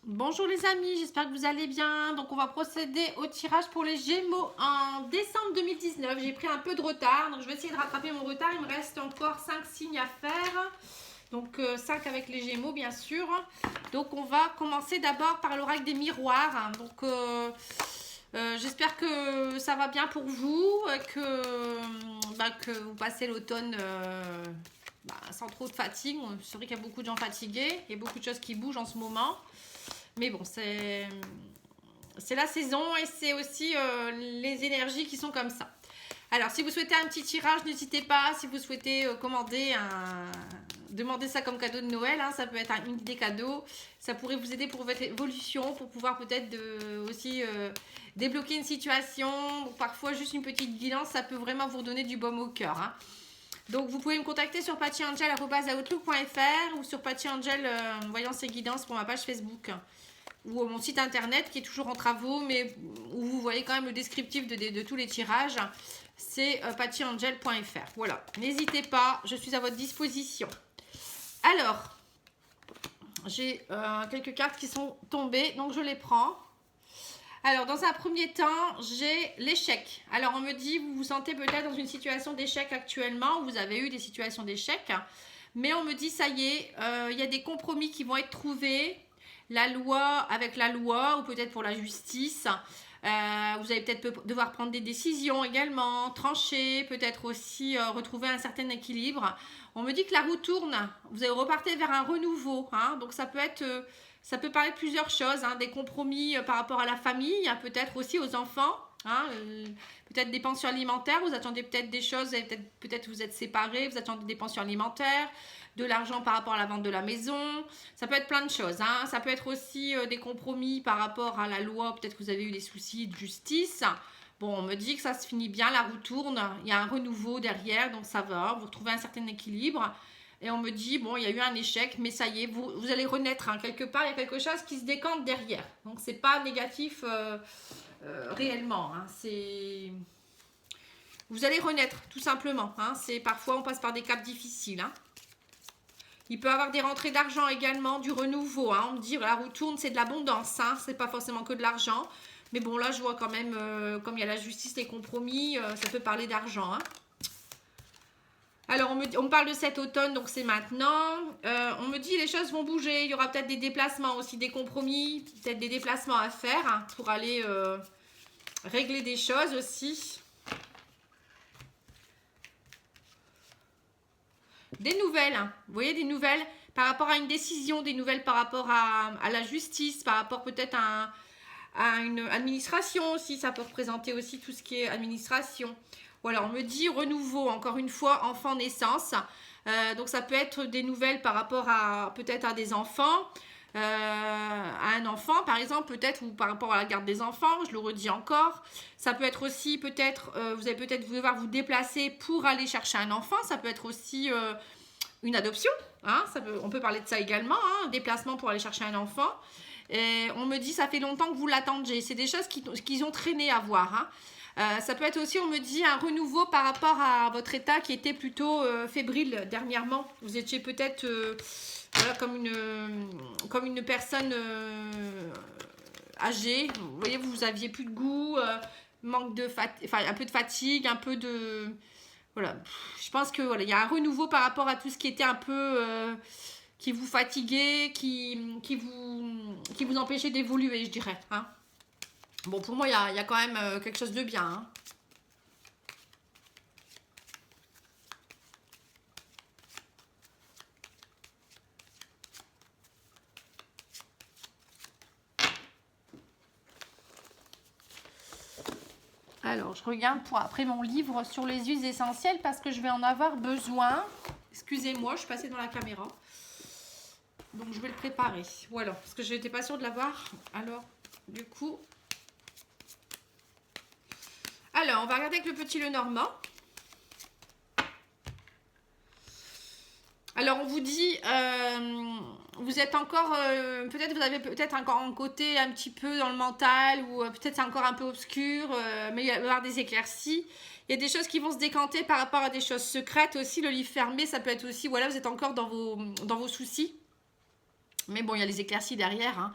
Bonjour les amis, j'espère que vous allez bien. Donc on va procéder au tirage pour les Gémeaux en décembre 2019. J'ai pris un peu de retard, donc je vais essayer de rattraper mon retard. Il me reste encore 5 signes à faire. Donc 5 avec les Gémeaux bien sûr. Donc on va commencer d'abord par l'oracle des miroirs. Donc j'espère que ça va bien pour vous, que vous passez l'automne sans trop de fatigue. C'est vrai qu'il y a beaucoup de gens fatigués, il y a beaucoup de choses qui bougent en ce moment. Mais bon, c'est la saison et c'est aussi les énergies qui sont comme ça. Alors, si vous souhaitez un petit tirage, n'hésitez pas. Si vous souhaitez demander ça comme cadeau de Noël, hein, ça peut être une idée cadeau. Ça pourrait vous aider pour votre évolution, pour pouvoir peut-être aussi débloquer une situation. Parfois, juste une petite guidance, ça peut vraiment vous redonner du baume au cœur. Hein. Donc, vous pouvez me contacter sur pattyangel@outlook.fr ou sur pattyangel voyance et guidance pour ma page Facebook ou mon site internet qui est toujours en travaux, mais où vous voyez quand même le descriptif de tous les tirages. C'est pattyangel.fr. Voilà, n'hésitez pas, je suis à votre disposition. Alors, j'ai quelques cartes qui sont tombées, donc je les prends. Alors, dans un premier temps, j'ai l'échec. Alors, on me dit, vous vous sentez peut-être dans une situation d'échec actuellement, vous avez eu des situations d'échec, mais on me dit, ça y est, il y a des compromis qui vont être trouvés, la loi avec la loi, ou peut-être pour la justice. Vous allez peut-être devoir prendre des décisions également, trancher, peut-être aussi retrouver un certain équilibre. On me dit que la roue tourne, vous allez repartir vers un renouveau, hein, donc ça peut parler de plusieurs choses, hein, des compromis par rapport à la famille, hein, peut-être aussi aux enfants, hein, peut-être des pensions alimentaires, vous attendez peut-être des choses, peut-être vous êtes séparés, vous attendez des pensions alimentaires, de l'argent par rapport à la vente de la maison, ça peut être plein de choses, hein. Ça peut être aussi des compromis par rapport à la loi, peut-être que vous avez eu des soucis de justice. Bon, on me dit que ça se finit bien, la roue tourne, il y a un renouveau derrière, donc ça va, vous retrouvez un certain équilibre. Et on me dit, bon, il y a eu un échec, mais ça y est, vous allez renaître. Hein. Quelque part, il y a quelque chose qui se décante derrière. Donc, c'est pas négatif réellement. Hein. Vous allez renaître, tout simplement. Hein. Parfois, on passe par des caps difficiles. Hein. Il peut y avoir des rentrées d'argent également, du renouveau. Hein. On me dit, la roue tourne, c'est de l'abondance. Hein. C'est pas forcément que de l'argent. Mais bon, là, je vois quand même, comme il y a la justice, les compromis, ça peut parler d'argent. Hein. Alors, on me parle de cet automne, donc c'est maintenant. On me dit les choses vont bouger. Il y aura peut-être des déplacements aussi, des compromis, peut-être des déplacements à faire hein, pour aller régler des choses aussi. Des nouvelles, hein. Vous voyez, des nouvelles par rapport à une décision, des nouvelles par rapport à la justice, par rapport peut-être à une administration aussi. Ça peut représenter aussi tout ce qui est administration. Voilà, on me dit renouveau, encore une fois, enfant naissance. Donc ça peut être des nouvelles par rapport à peut-être à des enfants, à un enfant par exemple, peut-être, ou par rapport à la garde des enfants, je le redis encore. Ça peut être aussi peut-être, vous allez peut-être devoir vous déplacer pour aller chercher un enfant. Ça peut être aussi une adoption, hein, on peut parler de ça également, hein, déplacement pour aller chercher un enfant. Et on me dit ça fait longtemps que vous l'attendez. C'est des choses qu'ils ont traîné à voir. Hein. Ça peut être aussi, on me dit, un renouveau par rapport à votre état qui était plutôt fébrile dernièrement. Vous étiez peut-être voilà, comme une personne âgée. Vous voyez, vous aviez plus de goût, manque de un peu de fatigue, un peu de... Voilà, je pense que voilà, il y a un renouveau par rapport à tout ce qui était un peu... qui vous fatiguait, qui vous empêchait d'évoluer, je dirais. Hein. Bon, pour moi, il y a quand même quelque chose de bien. Hein. Alors, je regarde pour après mon livre sur les huiles essentielles parce que je vais en avoir besoin. Excusez-moi, je suis passée dans la caméra. Donc, je vais le préparer. Voilà, parce que je n'étais pas sûre de l'avoir. Alors, du coup... Alors, on va regarder avec le petit Lenormand. Alors, on vous dit, vous êtes encore, peut-être vous avez peut-être encore un côté un petit peu dans le mental, ou peut-être c'est encore un peu obscur, mais il va y avoir des éclaircies. Il y a des choses qui vont se décanter par rapport à des choses secrètes aussi. Le livre fermé, ça peut être aussi, voilà, vous êtes encore dans vos soucis. Mais bon, il y a les éclaircies derrière. Hein.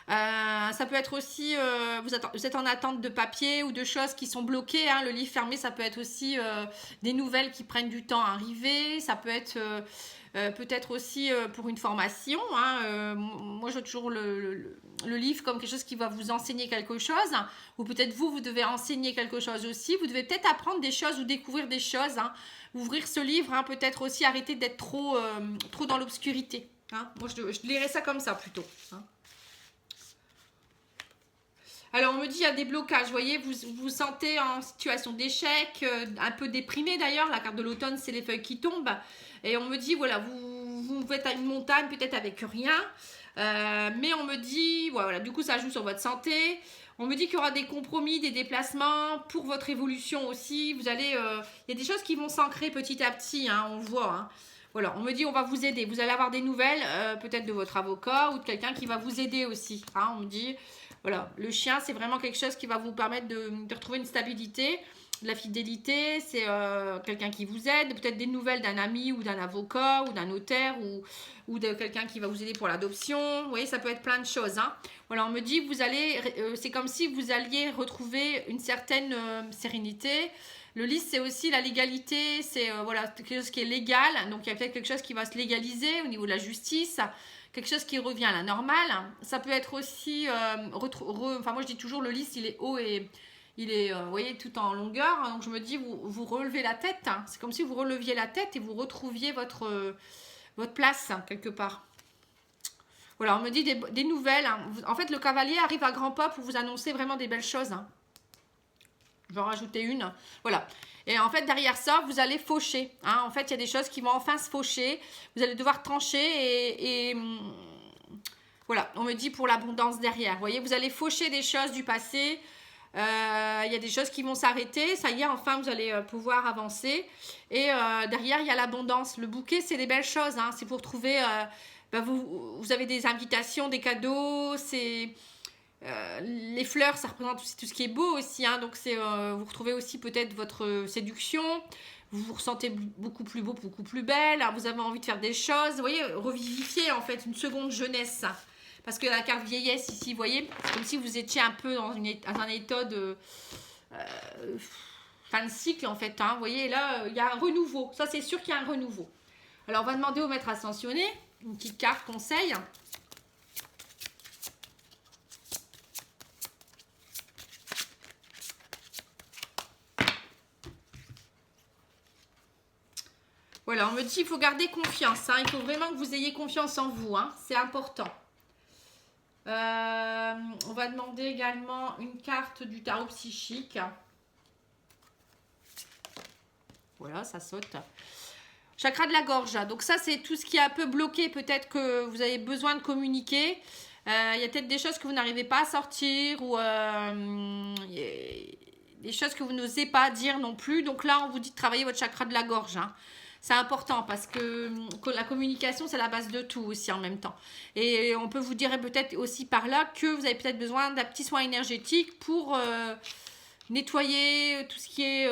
Ça peut être aussi, vous êtes en attente de papier ou de choses qui sont bloquées. Hein. Le livre fermé, ça peut être aussi des nouvelles qui prennent du temps à arriver. Ça peut être peut-être aussi pour une formation. Hein. Moi, j'ai toujours le livre comme quelque chose qui va vous enseigner quelque chose. Ou peut-être vous devez enseigner quelque chose aussi. Vous devez peut-être apprendre des choses ou découvrir des choses. Hein. Ouvrir ce livre, hein, peut-être aussi arrêter d'être trop dans l'obscurité. Hein. Moi, je lirais ça comme ça plutôt. Hein. Alors, on me dit il y a des blocages, vous voyez, vous vous sentez en situation d'échec, un peu déprimé d'ailleurs. La carte de l'automne, c'est les feuilles qui tombent. Et on me dit, voilà, vous êtes à une montagne, peut-être avec rien. Mais on me dit, voilà, du coup, ça joue sur votre santé. On me dit qu'il y aura des compromis, des déplacements pour votre évolution aussi. Vous allez, il y a des choses qui vont s'ancrer petit à petit, hein, on voit. Hein. Voilà, on me dit on va vous aider. Vous allez avoir des nouvelles, peut-être de votre avocat ou de quelqu'un qui va vous aider aussi. Hein, on me dit, voilà, le chien, c'est vraiment quelque chose qui va vous permettre de retrouver une stabilité, de la fidélité. C'est quelqu'un qui vous aide, peut-être des nouvelles d'un ami ou d'un avocat ou d'un notaire ou de quelqu'un qui va vous aider pour l'adoption. Vous voyez, ça peut être plein de choses. Hein. Voilà, on me dit vous allez, c'est comme si vous alliez retrouver une certaine sérénité. Le lys, c'est aussi la légalité, c'est voilà, quelque chose qui est légal. Donc, il y a peut-être quelque chose qui va se légaliser au niveau de la justice, quelque chose qui revient à la normale. Ça peut être aussi, enfin moi je dis toujours, le lys, il est haut et il est, vous voyez, tout en longueur. Donc, je me dis, vous relevez la tête. Hein. C'est comme si vous releviez la tête et vous retrouviez votre place, hein, quelque part. Voilà, on me dit des nouvelles. Hein. En fait, le cavalier arrive à grands pas pour vous annoncer vraiment des belles choses. Hein. Je vais en rajouter une. Voilà. Et en fait, derrière ça, vous allez faucher. Hein. En fait, il y a des choses qui vont enfin se faucher. Vous allez devoir trancher et voilà. On me dit pour l'abondance derrière. Vous voyez, vous allez faucher des choses du passé. Il y a des choses qui vont s'arrêter. Ça y est, enfin, vous allez pouvoir avancer. Et derrière, il y a l'abondance. Le bouquet, c'est des belles choses. Hein. C'est pour trouver... vous avez des invitations, des cadeaux. C'est... les fleurs, ça représente aussi tout ce qui est beau aussi, hein, donc c'est vous retrouvez aussi peut-être votre séduction, vous vous ressentez beaucoup plus beau, beaucoup plus belle, alors vous avez envie de faire des choses, vous voyez, revivifier en fait une seconde jeunesse, parce que la carte vieillesse ici, vous voyez, comme si vous étiez un peu dans un état de fin de cycle en fait, hein, vous voyez, là il y a un renouveau, ça c'est sûr qu'il y a un renouveau. Alors on va demander au maître ascensionné une petite carte conseil. Voilà, on me dit qu'il faut garder confiance. Hein. Il faut vraiment que vous ayez confiance en vous. Hein. C'est important. On va demander également une carte du tarot psychique. Voilà, ça saute. Chakra de la gorge. Donc ça, c'est tout ce qui est un peu bloqué. Peut-être que vous avez besoin de communiquer. Il y a peut-être des choses que vous n'arrivez pas à sortir ou des choses que vous n'osez pas dire non plus. Donc là, on vous dit de travailler votre chakra de la gorge. Hein. C'est important parce que la communication, c'est la base de tout aussi en même temps. Et on peut vous dire peut-être aussi par là que vous avez peut-être besoin d'un petit soin énergétique pour nettoyer tout ce qui est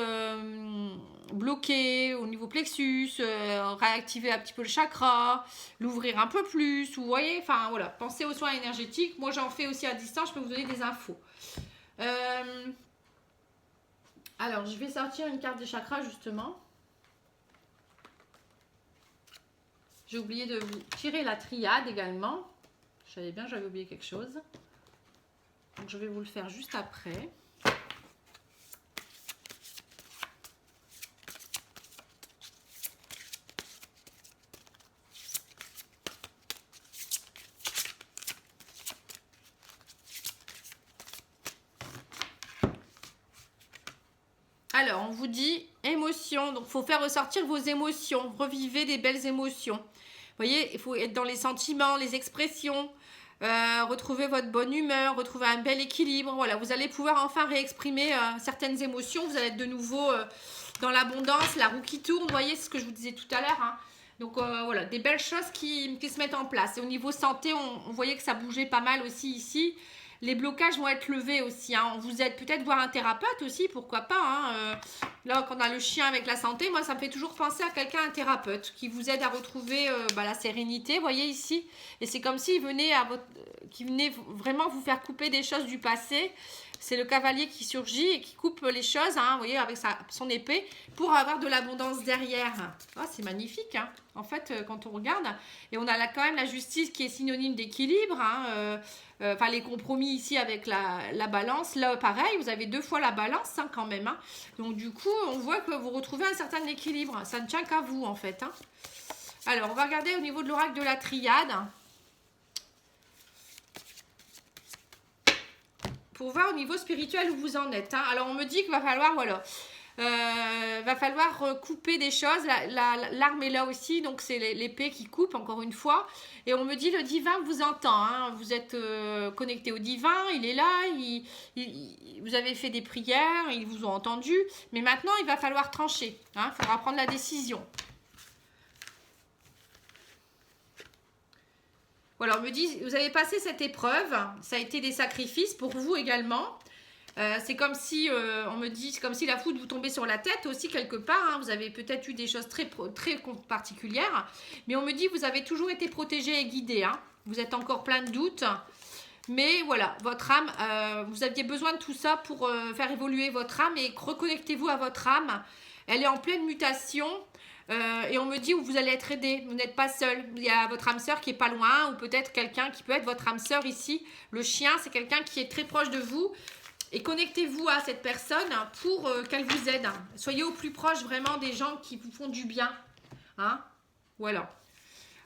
bloqué au niveau plexus, réactiver un petit peu le chakra, l'ouvrir un peu plus. Vous voyez, enfin voilà, pensez aux soins énergétiques. Moi, j'en fais aussi à distance, je peux vous donner des infos. Alors, je vais sortir une carte des chakras justement. J'ai oublié de vous tirer la triade également. Je savais bien que j'avais oublié quelque chose. Donc, je vais vous le faire juste après. Alors, on vous dit émotion. Donc, il faut faire ressortir vos émotions. Revivez des belles émotions. Vous voyez, il faut être dans les sentiments, les expressions, retrouver votre bonne humeur, retrouver un bel équilibre. Voilà, vous allez pouvoir enfin réexprimer certaines émotions. Vous allez être de nouveau dans l'abondance, la roue qui tourne. Vous voyez, c'est ce que je vous disais tout à l'heure. Hein. Donc voilà, des belles choses qui se mettent en place. Et au niveau santé, on voyait que ça bougeait pas mal aussi ici. les blocages vont être levés aussi. Hein. On vous aide peut-être voir un thérapeute aussi, pourquoi pas. Hein. Là, quand on a le chien avec la santé, moi, ça me fait toujours penser à quelqu'un, un thérapeute, qui vous aide à retrouver la sérénité, vous voyez ici. Et c'est comme s'il venait, qui venait vraiment vous faire couper des choses du passé. C'est le cavalier qui surgit et qui coupe les choses, hein, vous voyez, avec son épée, pour avoir de l'abondance derrière. Oh, c'est magnifique, hein, en fait, quand on regarde. Et on a là, quand même la justice qui est synonyme d'équilibre. Hein, enfin, les compromis ici avec la balance. Là, pareil, vous avez 2 fois la balance, hein, quand même. Hein. Donc, du coup, on voit que vous retrouvez un certain équilibre. Ça ne tient qu'à vous, en fait. Hein. Alors, on va regarder au niveau de l'oracle de la triade. Pour voir au niveau spirituel où vous en êtes. Hein. Alors, on me dit qu'il va falloir, voilà, va falloir couper des choses. L'arme est là aussi, donc c'est l'épée qui coupe, encore une fois. Et on me dit, le divin vous entend. Hein. Vous êtes connecté au divin, il est là, vous avez fait des prières, ils vous ont entendu. Mais maintenant, il va falloir trancher. Hein. Il faudra prendre la décision. Voilà, on me dit, vous avez passé cette épreuve, ça a été des sacrifices pour vous également. C'est comme si, on me dit, c'est comme si la foudre vous tombait sur la tête aussi quelque part. Hein. Vous avez peut-être eu des choses très particulières. Mais on me dit, vous avez toujours été protégé et guidé. Hein. Vous êtes encore plein de doutes. Mais voilà, votre âme, vous aviez besoin de tout ça pour faire évoluer votre âme. Et reconnectez-vous à votre âme. Elle est en pleine mutation. Et on me dit où vous allez être aidé, vous n'êtes pas seul. Il y a votre âme sœur qui est pas loin, ou peut-être quelqu'un qui peut être votre âme sœur ici. Le chien, c'est quelqu'un qui est très proche de vous. Et connectez-vous à cette personne pour qu'elle vous aide. Soyez au plus proche vraiment des gens qui vous font du bien. Hein, voilà.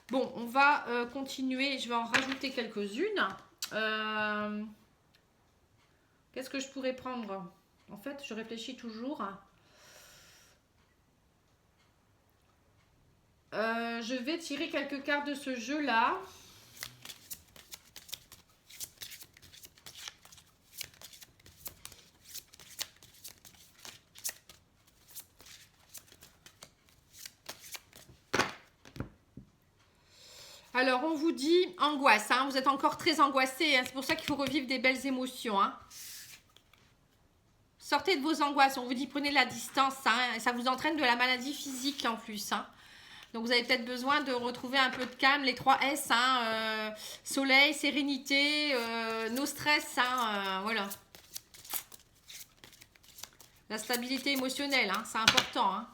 Bon, on va continuer. Je vais en rajouter quelques-unes. Qu'est-ce que je pourrais prendre? En fait, je réfléchis toujours. Je vais tirer quelques cartes de ce jeu-là. Alors, on vous dit angoisse. Hein, vous êtes encore très angoissé. Hein, c'est pour ça qu'il faut revivre des belles émotions. Hein. Sortez de vos angoisses. On vous dit prenez la distance. Hein, ça vous entraîne de la maladie physique en plus. Hein. Donc, vous avez peut-être besoin de retrouver un peu de calme. Les 3 S, hein, soleil, sérénité, no stress. Hein, voilà. La stabilité émotionnelle, hein, c'est important. Hein.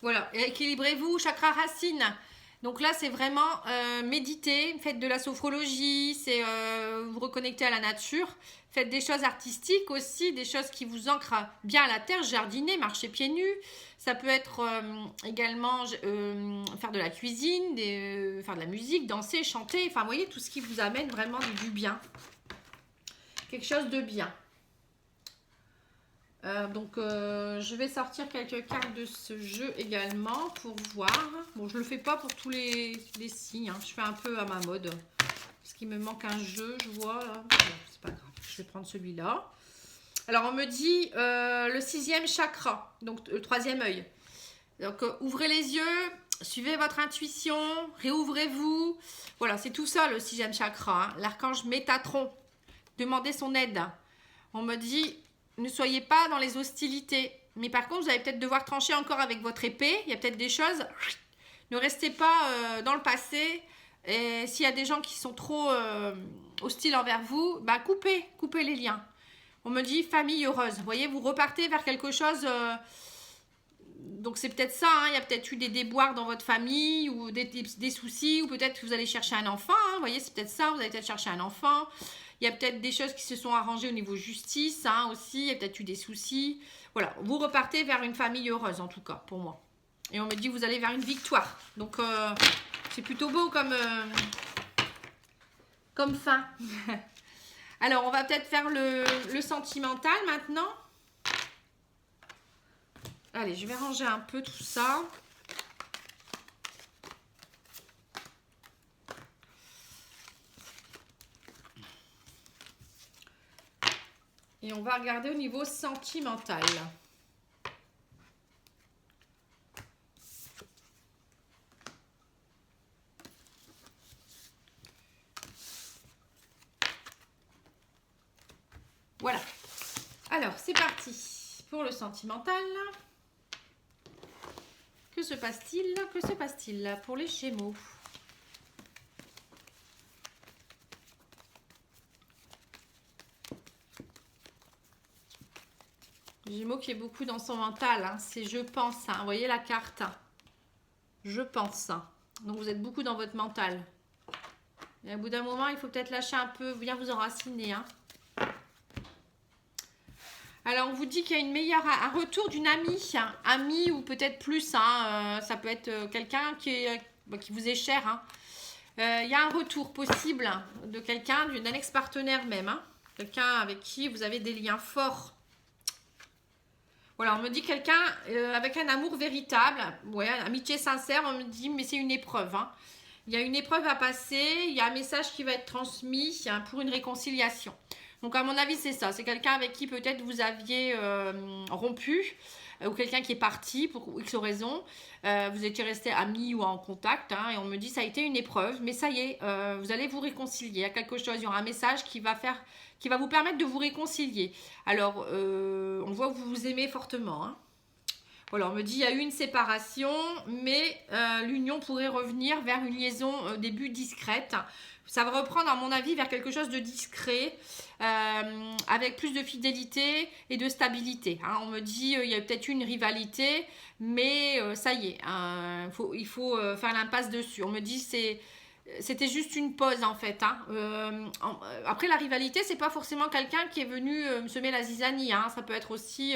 Voilà. Équilibrez-vous, chakra racine. Donc là, c'est vraiment méditer, faites de la sophrologie, c'est vous reconnecter à la nature. Faites des choses artistiques aussi, des choses qui vous ancrent bien à la terre, jardiner, marcher pieds nus. Ça peut être également faire de la cuisine, faire de la musique, danser, chanter. Enfin, vous voyez, tout ce qui vous amène vraiment du bien. Quelque chose de bien. Donc, je vais sortir quelques cartes de ce jeu également pour voir. Bon, je ne le fais pas pour tous les signes. Hein. Je fais un peu à ma mode. Parce qu'il me manque un jeu, je vois là. Bon, c'est pas grave. Je vais prendre celui-là. Alors, on me dit le 6e chakra. Donc, le 3e œil. Donc, ouvrez les yeux. Suivez votre intuition. Réouvrez-vous. Voilà, c'est tout ça le 6e chakra. Hein. L'archange Métatron. Demandez son aide. On me dit... Ne soyez pas dans les hostilités. Mais par contre, vous allez peut-être devoir trancher encore avec votre épée. Il y a peut-être des choses. Ne restez pas dans le passé. Et s'il y a des gens qui sont trop hostiles envers vous, bah coupez les liens. On me dit famille heureuse. Vous voyez, vous repartez vers quelque chose. Donc c'est peut-être ça. Hein. Il y a peut-être eu des déboires dans votre famille ou des soucis. Ou peut-être que vous allez chercher un enfant. Hein. Vous voyez, c'est peut-être ça. Vous allez peut-être chercher un enfant. Il y a peut-être des choses qui se sont arrangées au niveau justice hein, aussi. Il y a peut-être eu des soucis. Voilà, vous repartez vers une famille heureuse en tout cas, pour moi. Et on me dit que vous allez vers une victoire. Donc, c'est plutôt beau comme fin. Alors, on va peut-être faire le sentimental maintenant. Allez, je vais ranger un peu tout ça. Et on va regarder au niveau sentimental. Voilà. Alors, c'est parti pour le sentimental. Que se passe-t-il? Que se passe-t-il pour les Gémeaux? Gémeaux qui est beaucoup dans son mental, hein. C'est je pense, hein. Vous voyez la carte, hein. Je pense. Hein. Donc vous êtes beaucoup dans votre mental. Et au bout d'un moment, il faut peut-être lâcher un peu, bien vous enraciner. Hein. Alors on vous dit qu'il y a un retour d'une amie, hein. Amie ou peut-être plus. Hein. Ça peut être quelqu'un qui vous est cher. Hein. Il y a un retour possible de quelqu'un, d'un ex-partenaire même. Hein. Quelqu'un avec qui vous avez des liens forts. Voilà, on me dit quelqu'un avec un amour véritable, ouais, amitié sincère, on me dit, mais c'est une épreuve. Hein. Il y a une épreuve à passer, il y a un message qui va être transmis hein, pour une réconciliation. Donc à mon avis, c'est ça. C'est quelqu'un avec qui peut-être vous aviez rompu, ou quelqu'un qui est parti pour X raison. Vous étiez resté amis ou en contact, hein, et on me dit ça a été une épreuve, mais ça y est, vous allez vous réconcilier. Il y a quelque chose, il y aura un message qui va vous permettre de vous réconcilier. Alors, on voit que vous vous aimez fortement. Hein. Voilà, on me dit il y a eu une séparation, mais l'union pourrait revenir vers une liaison au début discrète. Ça va reprendre, à mon avis, vers quelque chose de discret, avec plus de fidélité et de stabilité. Hein. On me dit il y a peut-être eu une rivalité, mais ça y est, hein, il faut faire l'impasse dessus. On me dit c'était juste une pause en fait. Hein. Après la rivalité, c'est pas forcément quelqu'un qui est venu me semer la zizanie. Hein. Ça peut être aussi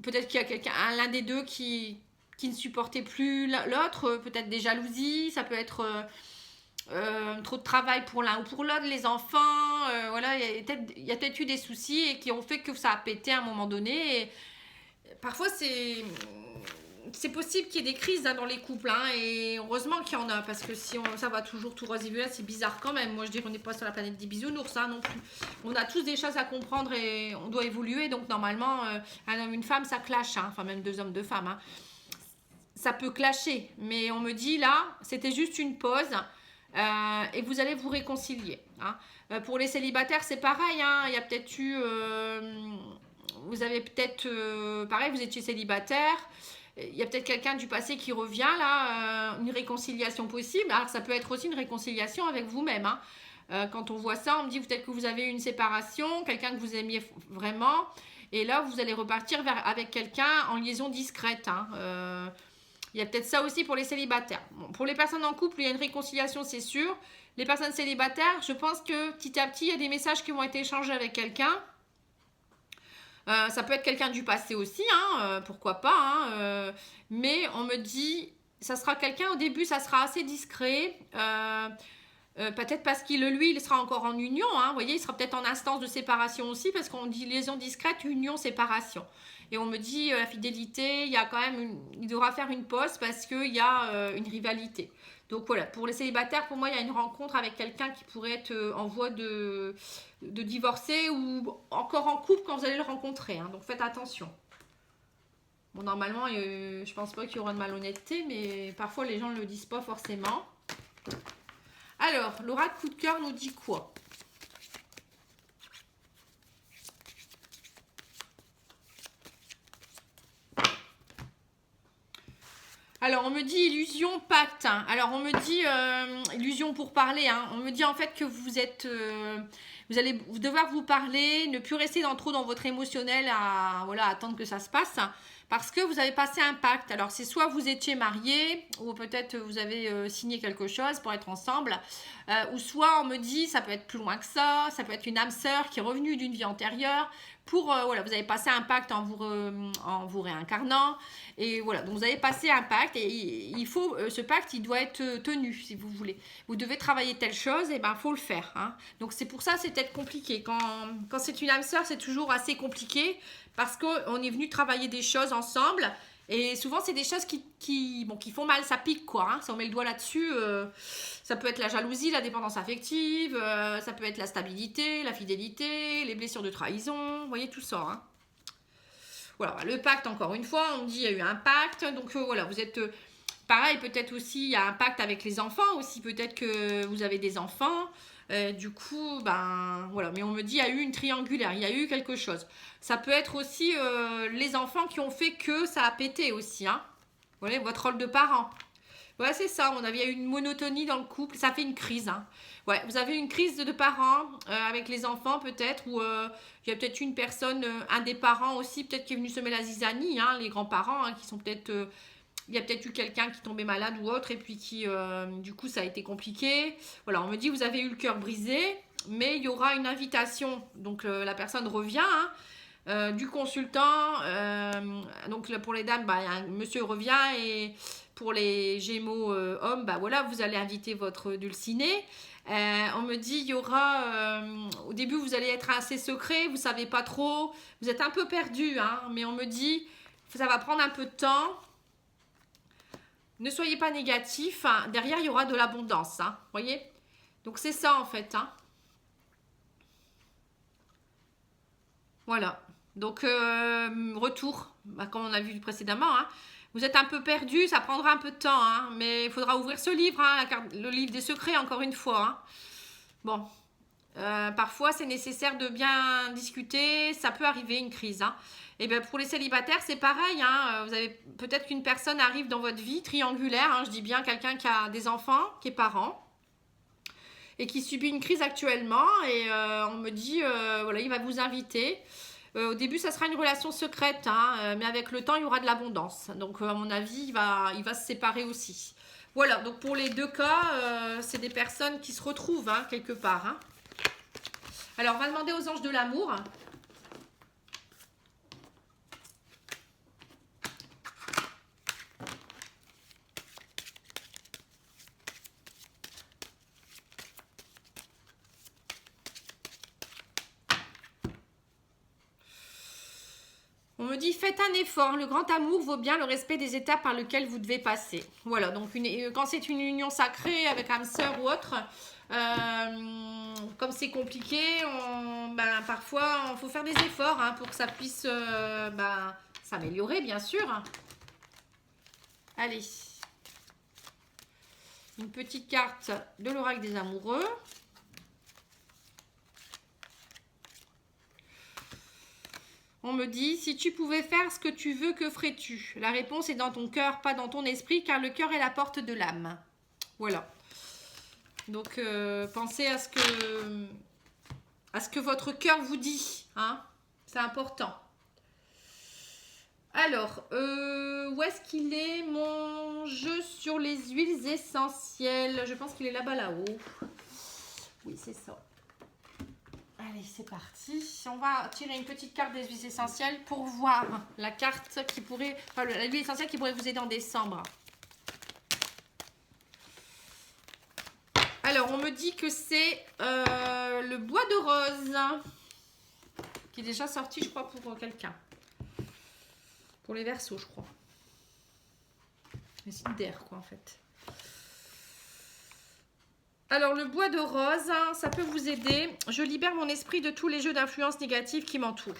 peut-être qu'il y a l'un des deux qui ne supportait plus l'autre, peut-être des jalousies, ça peut être trop de travail pour l'un ou pour l'autre, les enfants, voilà, il y a peut-être eu des soucis et qui ont fait que ça a pété à un moment donné. Et parfois c'est possible qu'il y ait des crises hein, dans les couples, hein, et heureusement qu'il y en a, parce que si ça va toujours tout rose et violette, c'est bizarre quand même. Moi je dirais qu'on n'est pas sur la planète des bisounours hein, non plus. On a tous des choses à comprendre et on doit évoluer, donc normalement un homme, une femme, ça clash, hein, enfin même deux hommes, deux femmes. Hein. Ça peut clasher, mais on me dit là, c'était juste une pause et vous allez vous réconcilier. Hein. Pour les célibataires, c'est pareil, hein, il y a peut-être eu... vous avez peut-être... pareil, vous étiez célibataire. Il y a peut-être quelqu'un du passé qui revient là, une réconciliation possible. Alors ça peut être aussi une réconciliation avec vous-même. Hein. Quand on voit ça, on me dit peut-être que vous avez eu une séparation, quelqu'un que vous aimiez vraiment, et là vous allez repartir avec quelqu'un en liaison discrète. Hein. Il y a peut-être ça aussi pour les célibataires. Bon, pour les personnes en couple, il y a une réconciliation, c'est sûr. Les personnes célibataires, je pense que petit à petit, il y a des messages qui vont être échangés avec quelqu'un. Ça peut être quelqu'un du passé aussi, hein, pourquoi pas. Hein, mais on me dit, ça sera quelqu'un au début, ça sera assez discret. Peut-être parce qu'il, lui, il sera encore en union. Hein, vous voyez, il sera peut-être en instance de séparation aussi, parce qu'on dit liaison discrète, union, séparation. Et on me dit, la fidélité, il y a quand même il devra faire une pause parce qu'il y a une rivalité. Donc voilà, pour les célibataires, pour moi, il y a une rencontre avec quelqu'un qui pourrait être en voie de divorcer ou encore en couple quand vous allez le rencontrer. Hein, donc faites attention. Bon, normalement, je pense pas qu'il y aura de malhonnêteté, mais parfois les gens ne le disent pas forcément. Alors, l'oracle coup de cœur nous dit quoi ? Alors, on me dit illusion, pacte. Alors, on me dit illusion pour parler. Hein. On me dit en fait que vous êtes... vous allez devoir vous parler, ne plus rester trop dans votre émotionnel à attendre que ça se passe. Parce que vous avez passé un pacte. Alors, c'est soit vous étiez mariés, ou peut-être vous avez signé quelque chose pour être ensemble. Ou soit on me dit, ça peut être plus loin que ça peut être une âme sœur qui est revenue d'une vie antérieure. Vous avez passé un pacte en vous réincarnant. Et voilà, donc vous avez passé un pacte et il faut, ce pacte, il doit être tenu, si vous voulez. Vous devez travailler telle chose, et ben, faut le faire. Hein. Donc c'est pour ça, c'est peut-être compliqué. Quand c'est une âme sœur, c'est toujours assez compliqué parce qu'on est venu travailler des choses ensemble. Et souvent, c'est des choses qui font mal, ça pique, quoi. Hein. Si on met le doigt là-dessus, ça peut être la jalousie, la dépendance affective, ça peut être la stabilité, la fidélité, les blessures de trahison, vous voyez, tout ça. Hein. Voilà, le pacte, encore une fois, on me dit il y a eu un pacte, donc voilà, vous êtes pareil, peut-être aussi, il y a un pacte avec les enfants aussi. Peut-être que vous avez des enfants. Du coup, ben voilà. Mais on me dit, il y a eu une triangulaire, il y a eu quelque chose. Ça peut être aussi les enfants qui ont fait que ça a pété aussi. Hein. Vous voyez, votre rôle de parent. Ouais, c'est ça. On avait il y a eu une monotonie dans le couple. Ça fait une crise. Hein. Ouais, vous avez une crise de parents avec les enfants peut-être. Ou il y a peut-être une personne, un des parents aussi, peut-être qui est venu semer la zizanie. Hein, les grands-parents hein, qui sont peut-être... il y a peut-être eu quelqu'un qui tombait malade ou autre et puis qui, du coup, ça a été compliqué. Voilà, on me dit vous avez eu le cœur brisé, mais il y aura une invitation. Donc la personne revient du consultant. Donc pour les dames, bah, un monsieur revient et pour les Gémeaux hommes, bah voilà, vous allez inviter votre dulciné. On me dit il y aura au début vous allez être assez secret, vous savez pas trop, vous êtes un peu perdu, hein, mais on me dit ça va prendre un peu de temps. Ne soyez pas négatif. Hein. Derrière, il y aura de l'abondance. Hein. Voyez. Donc, c'est ça, en fait. Hein. Voilà. Donc, retour. Bah, comme on a vu précédemment. Hein. Vous êtes un peu perdu. Ça prendra un peu de temps. Hein. Mais il faudra ouvrir ce livre. Hein, le livre des secrets, encore une fois. Hein. Bon. Parfois, c'est nécessaire de bien discuter. Ça peut arriver, une crise. Hein. Et bien pour les célibataires, c'est pareil. Hein. Vous avez peut-être qu'une personne arrive dans votre vie triangulaire. Hein, je dis bien quelqu'un qui a des enfants, qui est parent et qui subit une crise actuellement. Et on me dit, voilà, il va vous inviter. Au début, ça sera une relation secrète, hein, mais avec le temps, il y aura de l'abondance. Donc, à mon avis, il va se séparer aussi. Voilà, donc pour les deux cas, c'est des personnes qui se retrouvent hein, quelque part. Hein. Alors, on va demander aux anges de l'amour. On me dit, faites un effort. Le grand amour vaut bien le respect des étapes par lesquelles vous devez passer. Voilà, donc quand c'est une union sacrée avec âme sœur ou autre, comme c'est compliqué, parfois, il faut faire des efforts hein, pour que ça puisse s'améliorer, bien sûr. Allez. Une petite carte de l'oracle des amoureux. On me dit, si tu pouvais faire ce que tu veux, que ferais-tu? La réponse est dans ton cœur, pas dans ton esprit, car le cœur est la porte de l'âme. Voilà. Donc, pensez à ce que votre cœur vous dit. Hein. C'est important. Alors, où est-ce qu'il est mon jeu sur les huiles essentielles? Je pense qu'il est là-bas, là-haut. Oui, c'est ça. Allez, c'est parti. On va tirer une petite carte des huiles essentielles pour voir la carte qui pourrait... Enfin, l'huile essentielle qui pourrait vous aider en décembre. Alors, on me dit que c'est le bois de rose qui est déjà sorti, je crois, pour quelqu'un. Pour les Verseaux, je crois. Les signes d'air, quoi, en fait. Alors, le bois de rose, ça peut vous aider. Je libère mon esprit de tous les jeux d'influence négative qui m'entourent.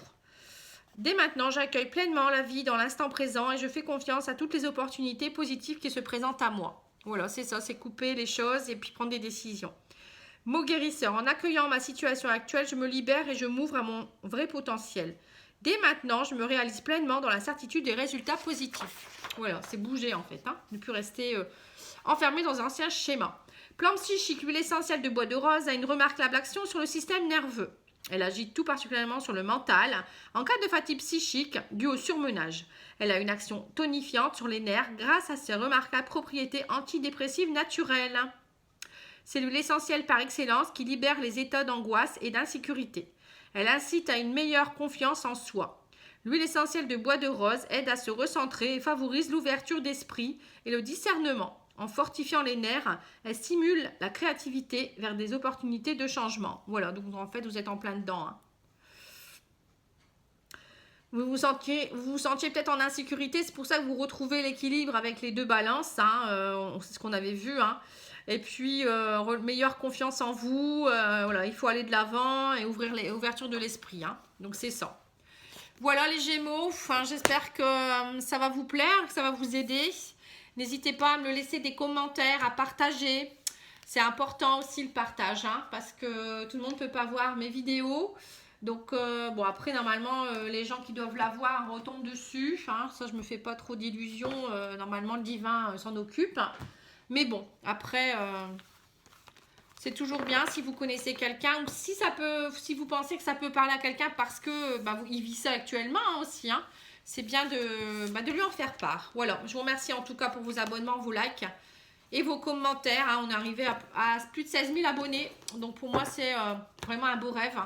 Dès maintenant, j'accueille pleinement la vie dans l'instant présent et je fais confiance à toutes les opportunités positives qui se présentent à moi. Voilà, c'est ça, c'est couper les choses et puis prendre des décisions. Mot guérisseur, en accueillant ma situation actuelle, je me libère et je m'ouvre à mon vrai potentiel. Dès maintenant, je me réalise pleinement dans la certitude des résultats positifs. Voilà, c'est bouger en fait, hein, ne plus rester enfermé dans un ancien schéma. Plante psychique, l'huile essentielle de bois de rose a une remarquable action sur le système nerveux. Elle agit tout particulièrement sur le mental en cas de fatigue psychique due au surmenage. Elle a une action tonifiante sur les nerfs grâce à ses remarquables propriétés antidépressives naturelles. C'est l'huile essentielle par excellence qui libère les états d'angoisse et d'insécurité. Elle incite à une meilleure confiance en soi. L'huile essentielle de bois de rose aide à se recentrer et favorise l'ouverture d'esprit et le discernement. En fortifiant les nerfs, elle stimule la créativité vers des opportunités de changement. Voilà, donc en fait, vous êtes en plein dedans. Hein. Vous vous sentiez peut-être en insécurité, c'est pour ça que vous retrouvez l'équilibre avec les deux balances. Hein, c'est ce qu'on avait vu. Hein. Et puis, meilleure confiance en vous. Voilà, il faut aller de l'avant et ouvrir l'ouverture de l'esprit. Hein. Donc, c'est ça. Voilà les Gémeaux. Enfin, j'espère que ça va vous plaire, que ça va vous aider. N'hésitez pas à me laisser des commentaires, à partager. C'est important aussi le partage, hein, parce que tout le monde ne peut pas voir mes vidéos. Donc, bon, après, normalement, les gens qui doivent la voir retombent dessus. Hein, ça, je me fais pas trop d'illusions. Normalement, le divin s'en occupe. Mais bon, après, c'est toujours bien si vous connaissez quelqu'un ou si vous pensez que ça peut parler à quelqu'un parce que il vit ça actuellement hein, aussi. Hein, c'est bien de lui en faire part. Voilà, je vous remercie en tout cas pour vos abonnements, vos likes et vos commentaires. Hein. On est arrivé à plus de 16 000 abonnés. Donc pour moi, c'est vraiment un beau rêve.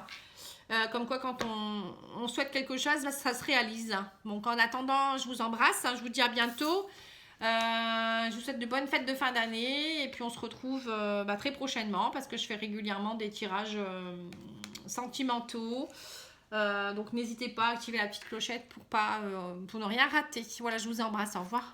Comme quoi, quand on souhaite quelque chose, ça se réalise. Donc en attendant, je vous embrasse. Hein, je vous dis à bientôt. Je vous souhaite de bonnes fêtes de fin d'année. Et puis on se retrouve très prochainement parce que je fais régulièrement des tirages sentimentaux. Donc n'hésitez pas à activer la petite clochette pour ne rien rater. Voilà, je vous embrasse. Au revoir.